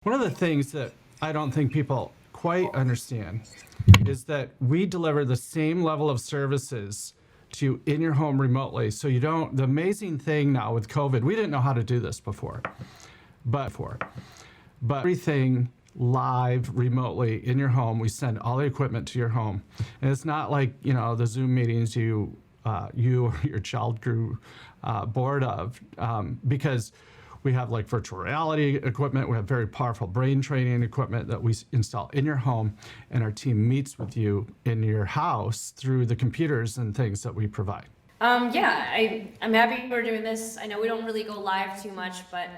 One of the things that I don't think people quite understand is that we deliver the same level of services to you in your home remotely. So you don't, the amazing thing now with COVID, we didn't know how to do this but everything live remotely in your home. We send all the equipment to your home. And it's not like, the Zoom meetings you or your child grew bored of, because we have like virtual reality equipment. We have very powerful brain training equipment that we install in your home, and our team meets with you in your house through the computers and things that we provide. I'm happy we're doing this. I know we don't really go live too much, but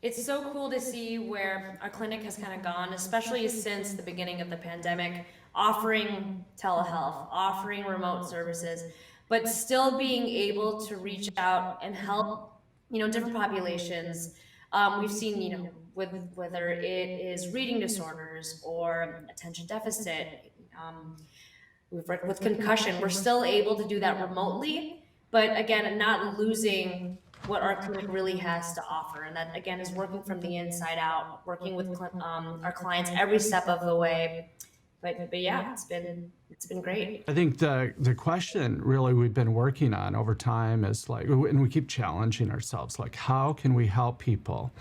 it's so cool to see where our clinic has kind of gone, especially since the beginning of the pandemic, offering telehealth, offering remote services, but still being able to reach out and help different populations. We've seen, with whether it is reading disorders or attention deficit, we've worked with concussion. We're still able to do that remotely, but again, not losing what our clinic really has to offer. And that, again, is working from the inside out, working with our clients every step of the way. But yeah, it's been great. I think the question really we've been working on over time is like, and we keep challenging ourselves, like, how can we help people?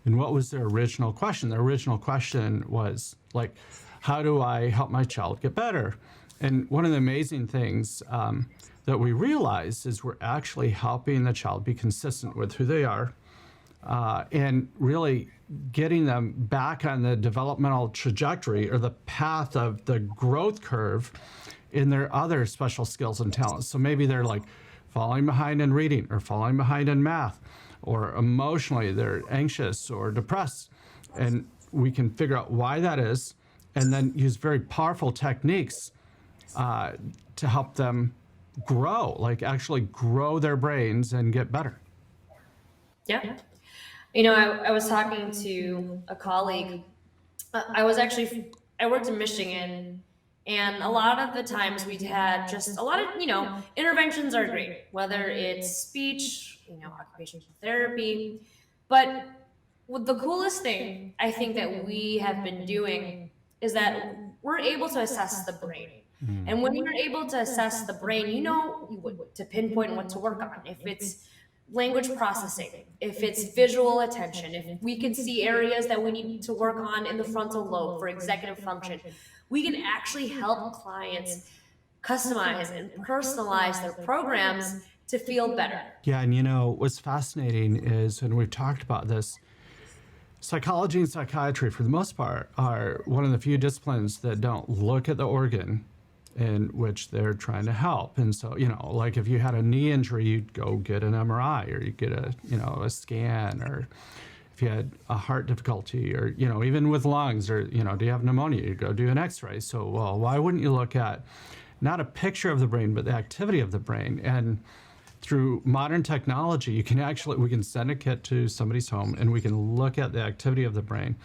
And what was their original question? Their original question was like, how do I help my child get better? And one of the amazing things that we realized is we're actually helping the child be consistent with who they are, and really getting them back on the developmental trajectory or the path of the growth curve in their other special skills and talents. So maybe they're like falling behind in reading or falling behind in math, or emotionally they're anxious or depressed. And we can figure out why that is, and then use very powerful techniques to help them grow, like actually grow their brains and get better. Yeah. I was talking to a colleague. I worked in Michigan, and a lot of the times we'd had just a lot of, interventions are great, whether it's speech, occupational therapy. But the coolest thing I think that we have been doing is that we're able to assess the brain. And when you're able to assess the brain, to pinpoint what to work on. If it's language processing, if it's visual attention, if we can see areas that we need to work on in the frontal lobe for executive function, we can actually help clients customize and personalize their programs to feel better. Yeah, and what's fascinating is, and we've talked about this, psychology and psychiatry, for the most part, are one of the few disciplines that don't look at the organ in which they're trying to help. And so, like if you had a knee injury, you'd go get an MRI, or you'd get a scan, or if you had a heart difficulty, or, even with lungs, or, do you have pneumonia, you go do an x-ray. So, well, why wouldn't you look at not a picture of the brain, but the activity of the brain? And through modern technology, we can send a kit to somebody's home and we can look at the activity of the brain.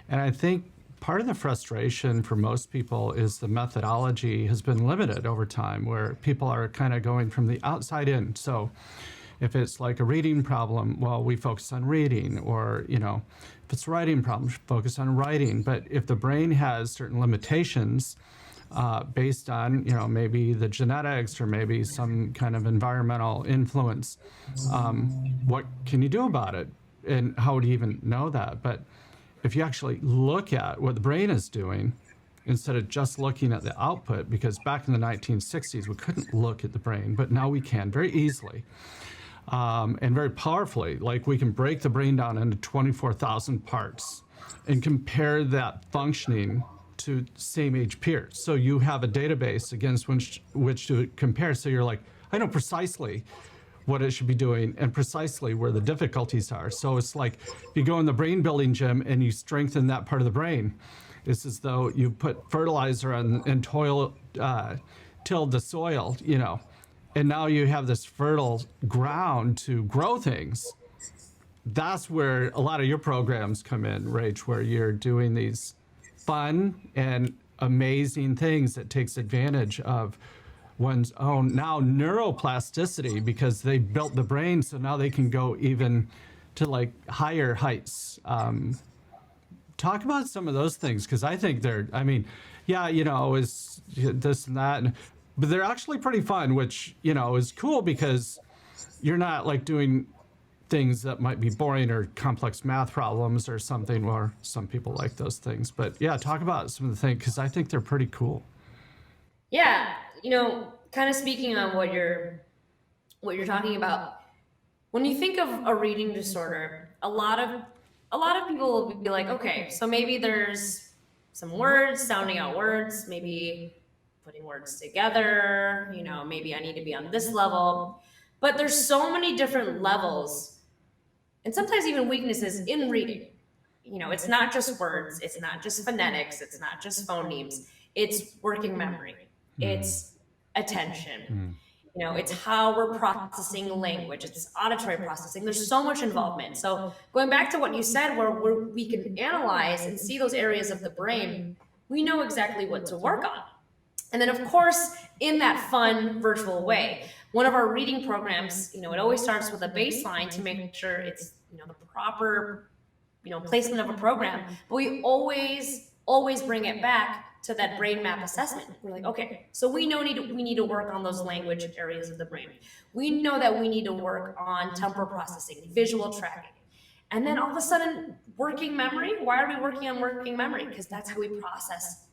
And I think part of the frustration for most people is the methodology has been limited over time, where people are kind of going from the outside in. So if it's like a reading problem, well, we focus on reading, or, if it's a writing problem, focus on writing. But if the brain has certain limitations, based on, maybe the genetics or maybe some kind of environmental influence, what can you do about it? And how would you even know that? But if you actually look at what the brain is doing, instead of just looking at the output, because back in the 1960s, we couldn't look at the brain, but now we can very easily and very powerfully. Like, we can break the brain down into 24,000 parts and compare that functioning to same age peers. So you have a database against which to compare. So you're like, I know precisely what it should be doing and precisely where the difficulties are. So it's like if you go in the brain building gym and you strengthen that part of the brain, it's as though you put fertilizer on and tilled the soil, and now you have this fertile ground to grow things. That's where a lot of your programs come in, Rach, where you're doing these fun and amazing things that takes advantage of one's own now neuroplasticity, because they built the brain, so now they can go even to like higher heights talk about some of those things, because I think they're, I mean, yeah, is this and that, but they're actually pretty fun, which, is cool because you're not like doing things that might be boring or complex math problems or something, or some people like those things. But yeah, talk about some of the things, because I think they're pretty cool. Yeah, kind of speaking on what you're talking about. When you think of a reading disorder, a lot of people will be like, okay, so maybe there's some words, sounding out words, maybe putting words together, maybe I need to be on this level. But there's so many different levels and sometimes even weaknesses in reading. It's not just words, it's not just phonetics, it's not just phonemes, it's working memory, it's attention. It's how we're processing language, it's auditory processing. There's so much involvement. So going back to what you said, where we can analyze and see those areas of the brain, we know exactly what to work on. And then, of course, in that fun virtual way, one of our reading programs, it always starts with a baseline to make sure it's, the proper, placement of a program. But we always bring it back to that brain map assessment. We're like, okay, so we need to work on those language areas of the brain. We know that we need to work on temporal processing, visual tracking. And then all of a sudden, working memory. Why are we working on working memory? Because that's how we process,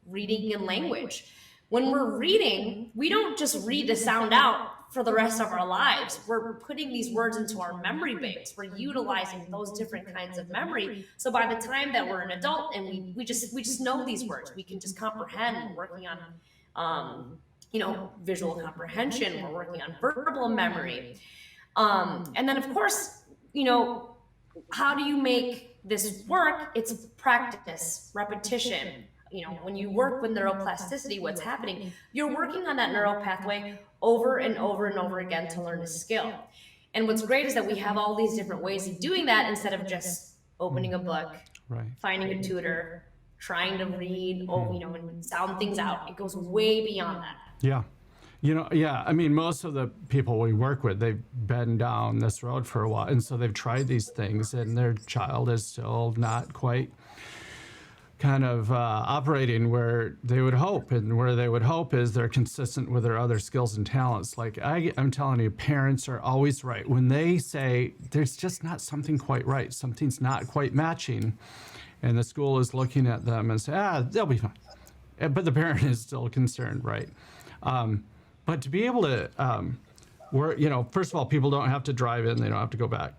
reading and language. When we're reading, we don't just read the sound out for the rest of our lives. We're putting these words into our memory banks. We're utilizing those different kinds of memory. So by the time that we're an adult and we just know these words, we can just comprehend. We're working on visual comprehension. We're working on verbal memory. And then of course, how do you make this work? It's practice, repetition. When you work with neuroplasticity, what's happening? You're working on that neural pathway over and over and over again to learn a skill. And what's great is that we have all these different ways of doing that instead of just opening a book, Right. finding a tutor, trying to read, and sound things out. It goes way beyond that. Yeah. Yeah, I mean, most of the people we work with, they've been down this road for a while. And so they've tried these things, and their child is still not quite kind of operating where they would hope. And where they would hope is they're consistent with their other skills and talents. Like I'm telling you, parents are always right. When they say there's just not something quite right, something's not quite matching, and the school is looking at them and say, they'll be fine. But the parent is still concerned, right? But to be able to, first of all, people don't have to drive in, they don't have to go back.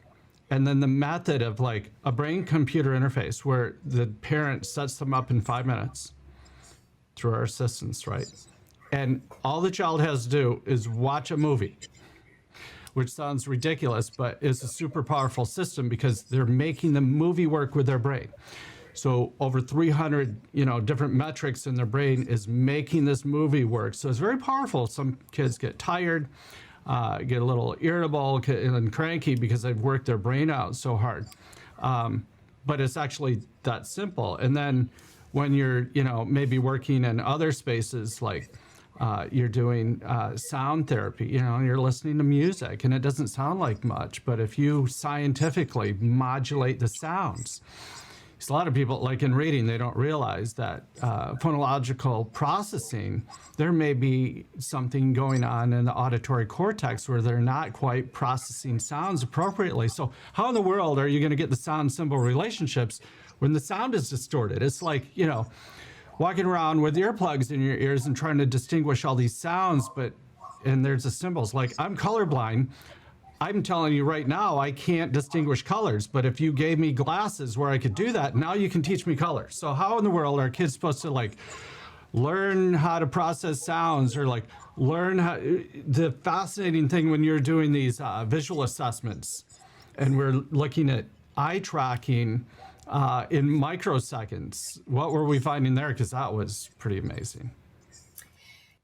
And then the method of like a brain-computer interface where the parent sets them up in 5 minutes through our assistants, right? And all the child has to do is watch a movie, which sounds ridiculous, but it's a super powerful system because they're making the movie work with their brain. So over 300, different metrics in their brain is making this movie work. So it's very powerful. Some kids get tired, get a little irritable and cranky because they've worked their brain out so hard. But it's actually that simple. And then when you're, maybe working in other spaces like you're doing sound therapy, you're listening to music and it doesn't sound like much, but if you scientifically modulate the sounds, a lot of people, like in reading, they don't realize that phonological processing, there may be something going on in the auditory cortex where they're not quite processing sounds appropriately. So how in the world are you going to get the sound-symbol relationships when the sound is distorted? It's like, walking around with earplugs in your ears and trying to distinguish all these sounds, and there's the symbols. Like, I'm colorblind. I'm telling you right now, I can't distinguish colors, but if you gave me glasses where I could do that, now you can teach me colors. So how in the world are kids supposed to learn how to process sounds or learn how, the fascinating thing when you're doing these visual assessments and we're looking at eye tracking in microseconds, what were we finding there? Because that was pretty amazing.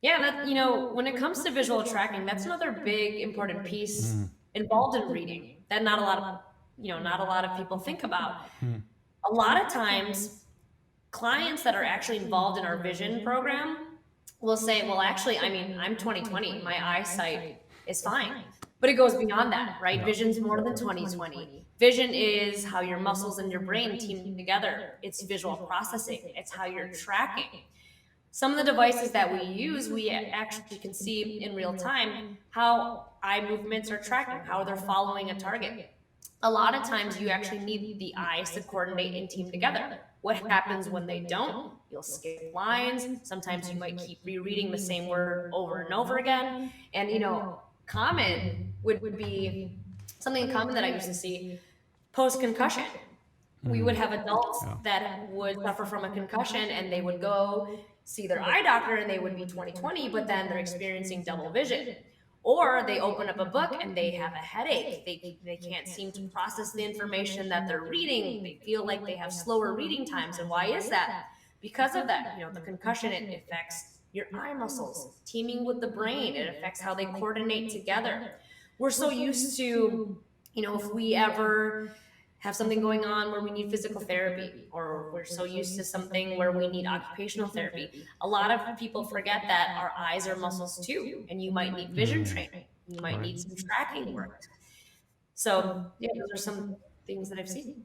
Yeah, that, when it comes to visual tracking, that's another big important piece involved in reading that not a lot of people think about. A lot of times clients that are actually involved in our vision program will say, well, actually, I'm 20/20, my eyesight is fine. But it goes beyond that, right? Vision's more than 20/20. Vision is how your muscles and your brain team together. It's visual processing. It's how you're tracking. Some of the devices that we use, we actually can see in real time how eye movements are tracking, how they're following a target. A lot of times you actually need the eyes to coordinate and team together. What happens when they don't? You'll skip lines. Sometimes you might keep rereading the same word over and over again. And, common would be something common that I used to see post concussion. We would have adults that would suffer from a concussion and they would go see their eye doctor and they would be 20/20, but then they're experiencing double vision. Or they open up a book and they have a headache. They can't seem to process the information that they're reading. They feel like they have slower reading times. And why is that? Because of that, the concussion, it affects your eye muscles, teaming with the brain. It affects how they coordinate together. We're so used to, if we ever have something going on where we need physical therapy, or we're so used to something where we need occupational therapy. A lot of people forget that our eyes are muscles too, and you might need vision training. You might need some tracking work. So those are some things that I've seen.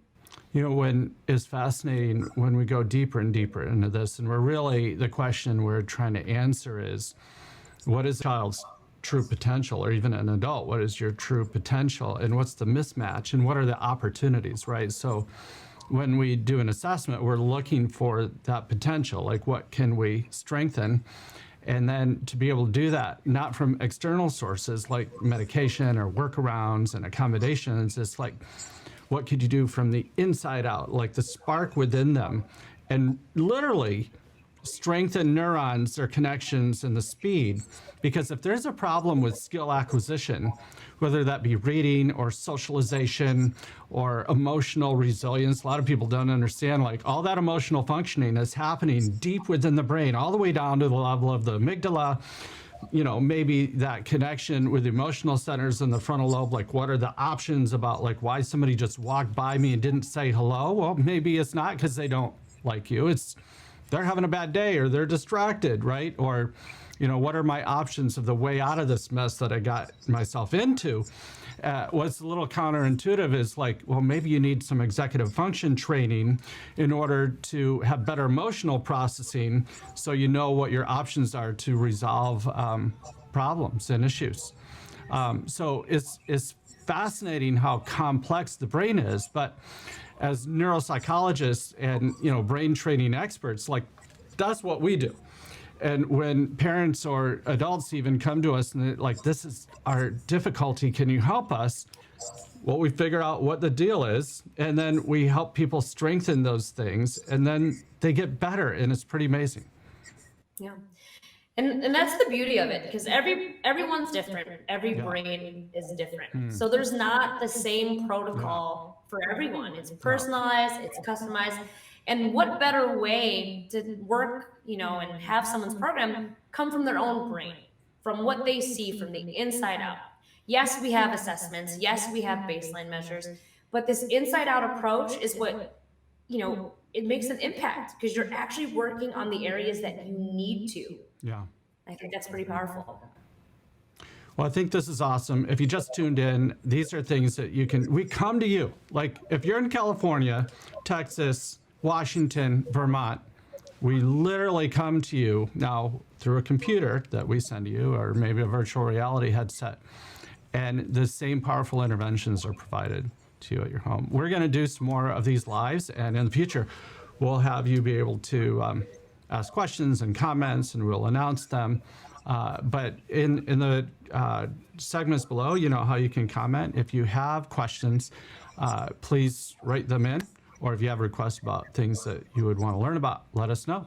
When it's fascinating when we go deeper and deeper into this, and the question we're trying to answer is, what is a child's true potential, or even an adult? What is your true potential, and what's the mismatch, and what are the opportunities, right? So when we do an assessment, we're looking for that potential, like what can we strengthen, and then to be able to do that, not from external sources like medication or workarounds and accommodations, it's like, what could you do from the inside out, like the spark within them, and literally strengthen neurons, their connections, and the speed. Because if there's a problem with skill acquisition, whether that be reading or socialization or emotional resilience, a lot of people don't understand, like all that emotional functioning is happening deep within the brain, all the way down to the level of the amygdala, maybe that connection with the emotional centers in the frontal lobe, like what are the options about like why somebody just walked by me and didn't say hello? Well, maybe it's not because they don't like you. It's they're having a bad day, or they're distracted, right? Or, what are my options of the way out of this mess that I got myself into? What's a little counterintuitive is like, well, maybe you need some executive function training in order to have better emotional processing, so you know what your options are to resolve problems and issues. So it's fascinating how complex the brain is, but as neuropsychologists and brain training experts, like that's what we do. And when parents or adults even come to us and they're like, this is our difficulty, can you help us? Well, we figure out what the deal is, and then we help people strengthen those things, and then they get better, and it's pretty amazing. Yeah. And that's the beauty of it, because everyone's different. Every brain is different. So there's not the same protocol for everyone. It's personalized, it's customized. And what better way to work, and have someone's program come from their own brain, from what they see from the inside out. Yes, we have assessments. Yes, we have baseline measures. But this inside out approach is what, it makes an impact, because you're actually working on the areas that you need to. Yeah. I think that's pretty powerful. Well, I think this is awesome. If you just tuned in, these are things that we come to you. Like if you're in California, Texas, Washington, Vermont, we literally come to you now through a computer that we send you, or maybe a virtual reality headset. And the same powerful interventions are provided to you at your home. We're going to do some more of these lives, and in the future, we'll have you be able to ask questions and comments, and we'll announce them. But in the segments below, how you can comment. If you have questions, please write them in, or if you have requests about things that you would want to learn about, let us know.